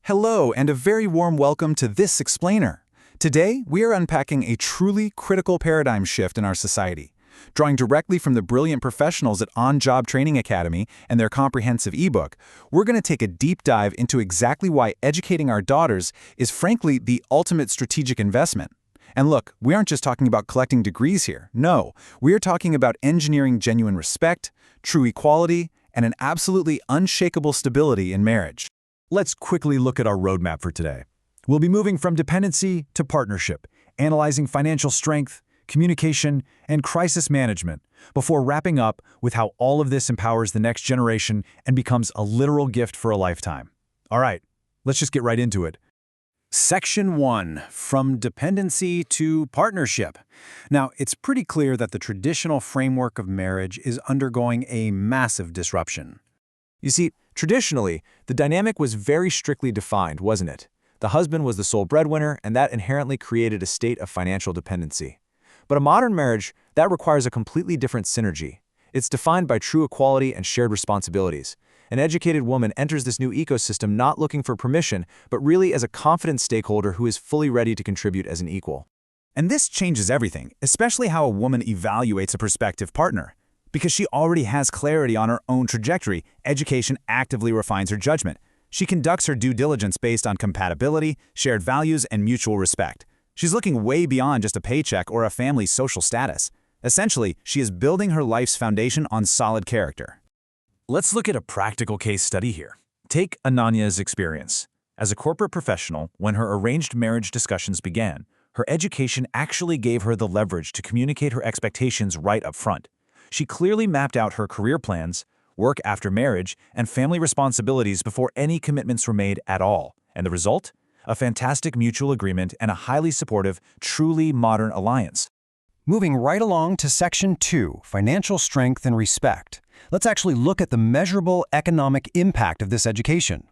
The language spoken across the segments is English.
Hello, and a very warm welcome to this explainer. Today, we are unpacking a truly critical paradigm shift in our society. Drawing directly from the brilliant professionals at Onjob Training Academy and their comprehensive ebook, we're going to take a deep dive into exactly why educating our daughters is frankly the ultimate strategic investment. And look, we aren't just talking about collecting degrees here. No, we are talking about engineering genuine respect, true equality, and an absolutely unshakable stability in marriage. Let's quickly look at our roadmap for today. We'll be moving from dependency to partnership, analyzing financial strength, communication, and crisis management, before wrapping up with how all of this empowers the next generation and becomes a literal gift for a lifetime. All right, let's just get right into it. Section 1, from dependency to partnership. Now, it's pretty clear that the traditional framework of marriage is undergoing a massive disruption. You see, traditionally, the dynamic was very strictly defined, wasn't it? The husband was the sole breadwinner, and that inherently created a state of financial dependency. But a modern marriage, that requires a completely different synergy. It's defined by true equality and shared responsibilities. An educated woman enters this new ecosystem not looking for permission, but really as a confident stakeholder who is fully ready to contribute as an equal. And this changes everything, especially how a woman evaluates a prospective partner. Because she already has clarity on her own trajectory, education actively refines her judgment. She conducts her due diligence based on compatibility, shared values, and mutual respect. She's looking way beyond just a paycheck or a family's social status. Essentially, she is building her life's foundation on solid character. Let's look at a practical case study here. Take Ananya's experience. As a corporate professional, when her arranged marriage discussions began, her education actually gave her the leverage to communicate her expectations right up front. She clearly mapped out her career plans, work after marriage, and family responsibilities before any commitments were made at all. And the result? A fantastic mutual agreement and a highly supportive, truly modern alliance. Moving right along to Section 2, Financial Strength and Respect. Let's actually look at the measurable economic impact of this education.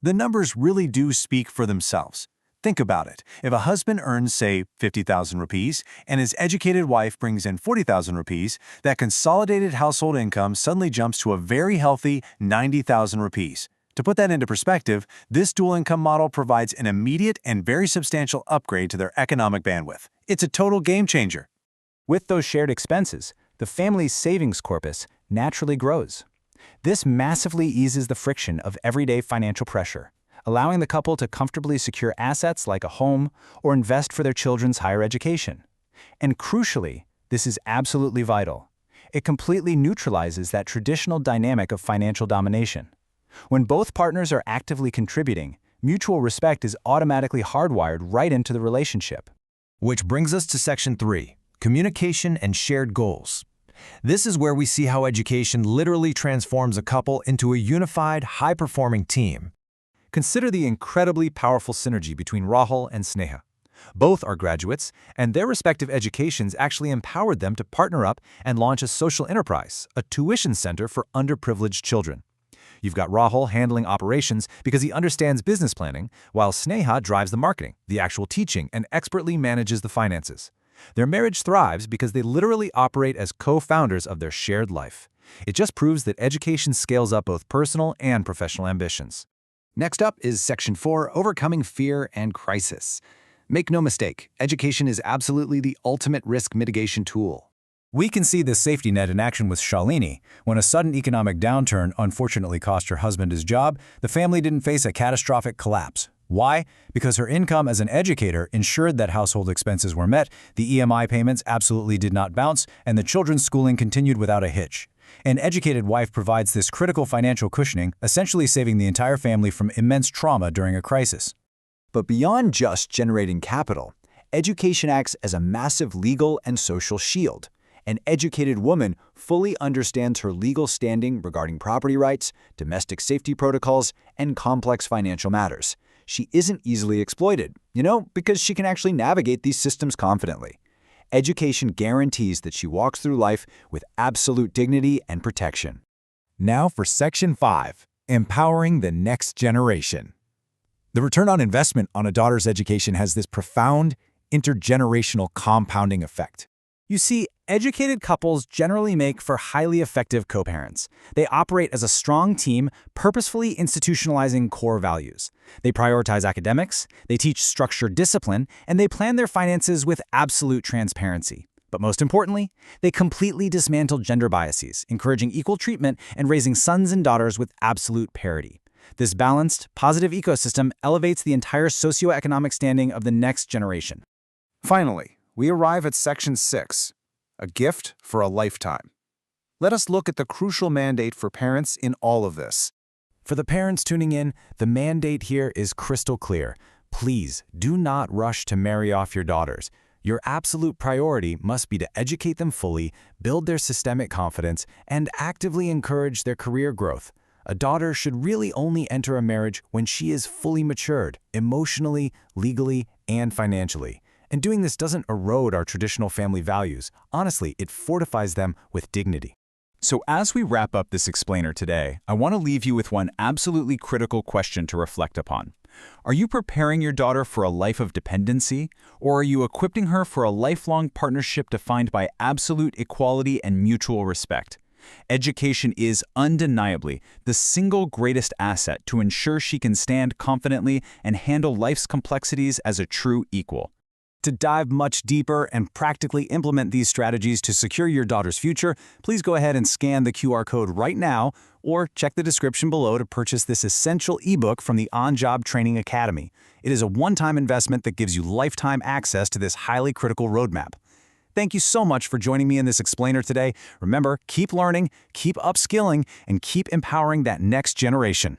The numbers really do speak for themselves. Think about it. If a husband earns, say, 50,000 rupees, and his educated wife brings in 40,000 rupees, that consolidated household income suddenly jumps to a very healthy 90,000 rupees. To put that into perspective, this dual income model provides an immediate and very substantial upgrade to their economic bandwidth. It's a total game changer. With those shared expenses, the family's savings corpus naturally grows. This massively eases the friction of everyday financial pressure, allowing the couple to comfortably secure assets like a home or invest for their children's higher education. And crucially, this is absolutely vital. It completely neutralizes that traditional dynamic of financial domination. When both partners are actively contributing, mutual respect is automatically hardwired right into the relationship. Which brings us to Section 3, Communication and Shared Goals. This is where we see how education literally transforms a couple into a unified, high-performing team. Consider the incredibly powerful synergy between Rahul and Sneha. Both are graduates, and their respective educations actually empowered them to partner up and launch a social enterprise, a tuition center for underprivileged children. You've got Rahul handling operations because he understands business planning, while Sneha drives the marketing, the actual teaching, and expertly manages the finances. Their marriage thrives because they literally operate as co-founders of their shared life. It just proves that education scales up both personal and professional ambitions. Next up is Section 4, Overcoming Fear and Crisis. Make no mistake, education is absolutely the ultimate risk mitigation tool. We can see this safety net in action with Shalini. When a sudden economic downturn unfortunately cost her husband his job, the family didn't face a catastrophic collapse. Why? Because her income as an educator ensured that household expenses were met, the EMI payments absolutely did not bounce, and the children's schooling continued without a hitch. An educated wife provides this critical financial cushioning, essentially saving the entire family from immense trauma during a crisis. But beyond just generating capital, education acts as a massive legal and social shield. An educated woman fully understands her legal standing regarding property rights, domestic safety protocols, and complex financial matters. She isn't easily exploited, because she can actually navigate these systems confidently. Education guarantees that she walks through life with absolute dignity and protection. Now for Section 5, Empowering the Next Generation. The return on investment on a daughter's education has this profound, intergenerational compounding effect. You see, educated couples generally make for highly effective co-parents. They operate as a strong team, purposefully institutionalizing core values. They prioritize academics, they teach structured discipline, and they plan their finances with absolute transparency. But most importantly, they completely dismantle gender biases, encouraging equal treatment and raising sons and daughters with absolute parity. This balanced, positive ecosystem elevates the entire socioeconomic standing of the next generation. Finally, we arrive at Section 6, a gift for a lifetime. Let us look at the crucial mandate for parents in all of this. For the parents tuning in, the mandate here is crystal clear. Please do not rush to marry off your daughters. Your absolute priority must be to educate them fully, build their systemic confidence, and actively encourage their career growth. A daughter should really only enter a marriage when she is fully matured, emotionally, legally, and financially. And doing this doesn't erode our traditional family values. Honestly, it fortifies them with dignity. So as we wrap up this explainer today, I want to leave you with one absolutely critical question to reflect upon. Are you preparing your daughter for a life of dependency, or are you equipping her for a lifelong partnership defined by absolute equality and mutual respect? Education is undeniably the single greatest asset to ensure she can stand confidently and handle life's complexities as a true equal. To dive much deeper and practically implement these strategies to secure your daughter's future, please go ahead and scan the QR code right now or check the description below to purchase this essential ebook from the Onjob Training Academy. It is a one-time investment that gives you lifetime access to this highly critical roadmap. Thank you so much for joining me in this explainer today. Remember, keep learning, keep upskilling, and keep empowering that next generation.